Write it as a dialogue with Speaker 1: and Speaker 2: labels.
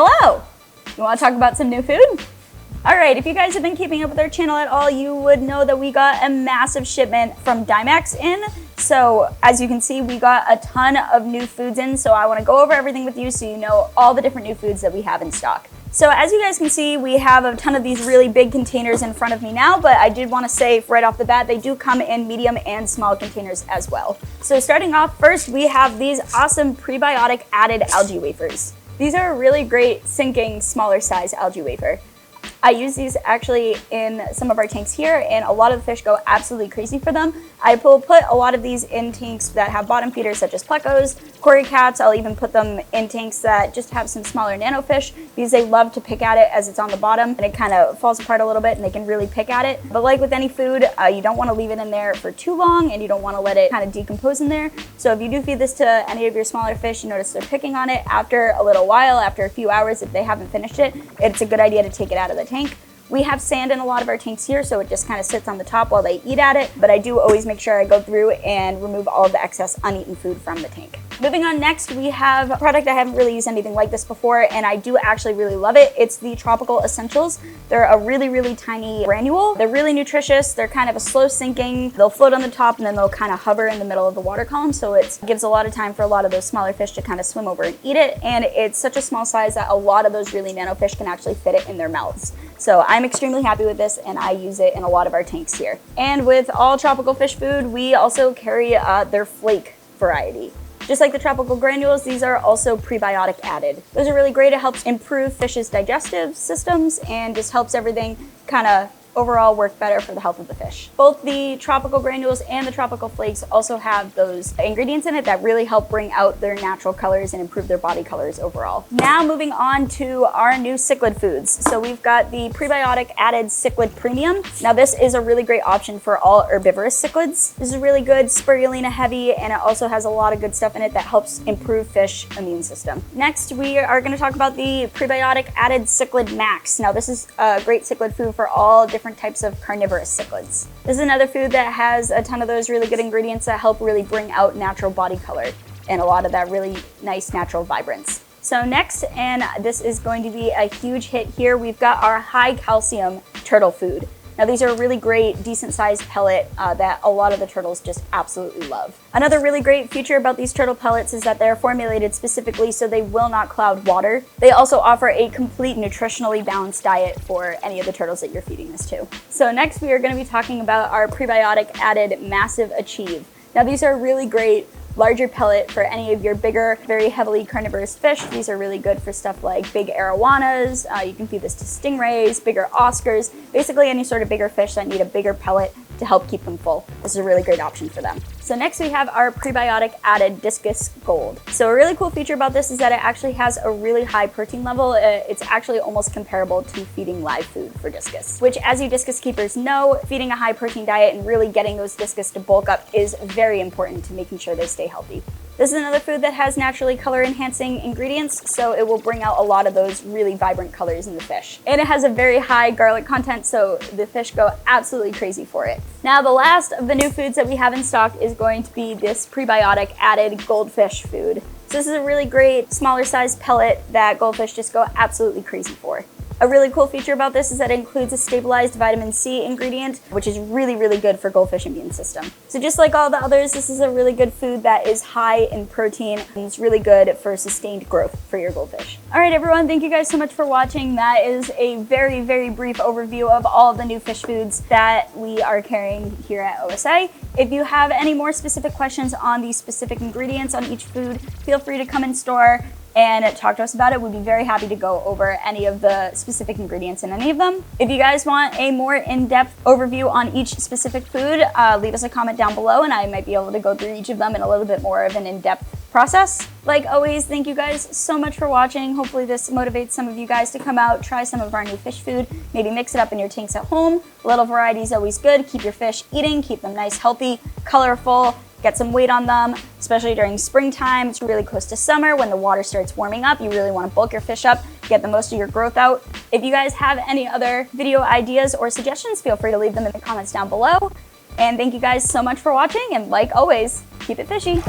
Speaker 1: Hello! You want to talk about some new food? Alright, if you guys have been keeping up with our channel at all, you would know that we got a massive shipment from Dimax in. So as you can see, we got a ton of new foods in, so I want to go over everything with you so you know all the different new foods that we have in stock. So as you guys can see, we have a ton of these really big containers in front of me now, but I did want to say right off the bat, they do come in medium and small containers as well. So starting off first, we have these awesome prebiotic added algae wafers. These are a really great sinking smaller size algae wafer. I use these actually in some of our tanks here, and a lot of the fish go absolutely crazy for them. I will put a lot of these in tanks that have bottom feeders such as plecos, cory cats. I'll even put them in tanks that just have some smaller nano fish because they love to pick at it as it's on the bottom and it kind of falls apart a little bit and they can really pick at it. But like with any food, you don't want to leave it in there for too long and you don't want to let it kind of decompose in there. So if you do feed this to any of your smaller fish, you notice they're picking on it after a little while, after a few hours, if they haven't finished it, it's a good idea to take it out of the tank. We have sand in a lot of our tanks here, so it just kind of sits on the top while they eat at it, but I do always make sure I go through and remove all of the excess uneaten food from the tank. Moving on next, we have a product I haven't really used anything like this before, and I do actually really love it. It's the Tropical Essentials. They're a really, really tiny granule. They're really nutritious. They're kind of a slow sinking. They'll float on the top and then they'll kind of hover in the middle of the water column, so it gives a lot of time for a lot of those smaller fish to kind of swim over and eat it, and it's such a small size that a lot of those really nano fish can actually fit it in their mouths. So I'm extremely happy with this and I use it in a lot of our tanks here. And with all tropical fish food, we also carry their flake variety. Just like the tropical granules, these are also prebiotic added. Those are really great. It helps improve fish's digestive systems and just helps everything kind of overall work better for the health of the fish. Both the tropical granules and the tropical flakes also have those ingredients in it that really help bring out their natural colors and improve their body colors overall. Now moving on to our new cichlid foods. So we've got the prebiotic added cichlid premium. Now this is a really great option for all herbivorous cichlids. This is really good, spirulina heavy, and it also has a lot of good stuff in it that helps improve fish immune system. Next, we are going to talk about the prebiotic added cichlid max. Now this is a great cichlid food for all different types of carnivorous cichlids. This is another food that has a ton of those really good ingredients that help really bring out natural body color and a lot of that really nice natural vibrance. So next, and this is going to be a huge hit here, we've got our high calcium turtle food. Now these are a really great, decent sized pellet that a lot of the turtles just absolutely love. Another really great feature about these turtle pellets is that they're formulated specifically so they will not cloud water. They also offer a complete nutritionally balanced diet for any of the turtles that you're feeding this to. So next we are going to be talking about our prebiotic added Massive Achieve. Now these are really great larger pellet for any of your bigger, very heavily carnivorous fish. These are really good for stuff like big arowanas. You can feed this to stingrays, bigger Oscars, basically any sort of bigger fish that need a bigger pellet to help keep them full. This is a really great option for them. So next we have our prebiotic added Discus Gold. So a really cool feature about this is that it actually has a really high protein level. It's actually almost comparable to feeding live food for discus, which as you discus keepers know, feeding a high protein diet and really getting those discus to bulk up is very important to making sure they stay healthy. This is another food that has naturally color enhancing ingredients, so it will bring out a lot of those really vibrant colors in the fish. And it has a very high garlic content, so the fish go absolutely crazy for it. Now the last of the new foods that we have in stock is going to be this prebiotic added goldfish food. So this is a really great smaller size pellet that goldfish just go absolutely crazy for. A really cool feature about this is that it includes a stabilized vitamin C ingredient, which is really, really good for goldfish immune system. So just like all the others, this is a really good food that is high in protein and it's really good for sustained growth for your goldfish. All right, everyone, thank you guys so much for watching. That is a very, very brief overview of all of the new fish foods that we are carrying here at OSA. If you have any more specific questions on these specific ingredients on each food, feel free to come in store and talk to us about it. We'd be very happy to go over any of the specific ingredients in any of them. If you guys want a more in-depth overview on each specific food, leave us a comment down below and I might be able to go through each of them in a little bit more of an in-depth process. Like always, thank you guys so much for watching. Hopefully this motivates some of you guys to come out, try some of our new fish food, maybe mix it up in your tanks at home. A little variety is always good. Keep your fish eating, keep them nice, healthy, colorful, get some weight on them, especially during springtime. It's really close to summer when the water starts warming up. You really want to bulk your fish up, get the most of your growth out. If you guys have any other video ideas or suggestions, feel free to leave them in the comments down below. And thank you guys so much for watching, and like always, keep it fishy.